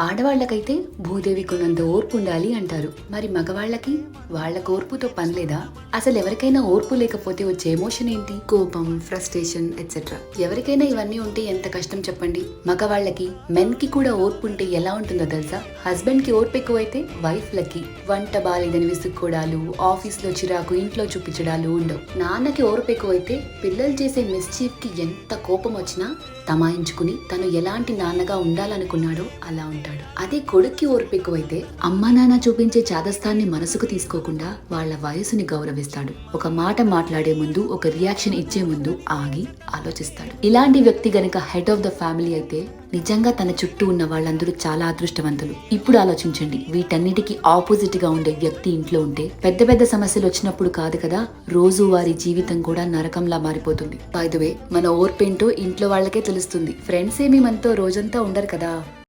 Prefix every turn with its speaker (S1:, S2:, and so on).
S1: ఆడవాళ్లకైతే భూదేవి కొన్నంత ఓర్పు ఉండాలి అంటారు. మరి మగవాళ్ళకి వాళ్ళ ఓర్పుతో పనిలేదా? అసలు ఎవరికైనా ఓర్పు లేకపోతే వచ్చే ఎమోషన్ ఏంటి? కోపం, ఫ్రస్ట్రేషన్ ఎట్సెట్రా. ఎవరికైనా ఇవన్నీ ఉంటే ఎంత కష్టం చెప్పండి. మగవాళ్ళకి, మెన్ కి కూడా ఓర్పు ఉంటే ఎలా ఉంటుందో తెలుసా? హస్బెండ్ కి ఓర్పు ఎక్కువైతే వైఫ్ లకి వంట బాలేదని విసుక్కోడాలు, ఆఫీస్ లో చిరాకు ఇంట్లో చూపించడాలు ఉండవు. నాన్నకి ఓర్పు ఎక్కువైతే పిల్లలు చేసే మిస్చీఫ్ కి ఎంత కోపం వచ్చినా తమాయించుకుని తను ఎలాంటి నాన్నగా ఉండాలనుకున్నాడో అలా ఉంటాడు. అదే కొడుక్కి ఓర్పు ఎక్కువైతే అమ్మా నాన్న చూపించే చాదస్తాన్ని మనసుకు తీసుకోకుండా వాళ్ళ వయసుని గౌరవిస్తాడు. ఒక మాట మాట్లాడే ముందు, ఒక రియాక్షన్ ఇచ్చే ముందు ఆగి ఆలోచిస్తాడు. ఇలాంటి వ్యక్తి గనక హెడ్ ఆఫ్ ద ఫ్యామిలీ అయితే నిజంగా తన చుట్టూ ఉన్న వాళ్ళందరూ చాలా అదృష్టవంతులు. ఇప్పుడు ఆలోచించండి, వీటన్నిటికీ ఆపోజిట్ గా ఉండే వ్యక్తి ఇంట్లో ఉంటే పెద్ద పెద్ద సమస్యలు వచ్చినప్పుడు కాదు కదా, రోజు వారి జీవితం కూడా నరకంలా మారిపోతుంది. బై ద వే, మన ఓర్పేంటో ఇంట్లో వాళ్ళకే తెలుస్తుంది. ఫ్రెండ్స్ ఏమీ మనతో రోజంతా ఉండరు కదా.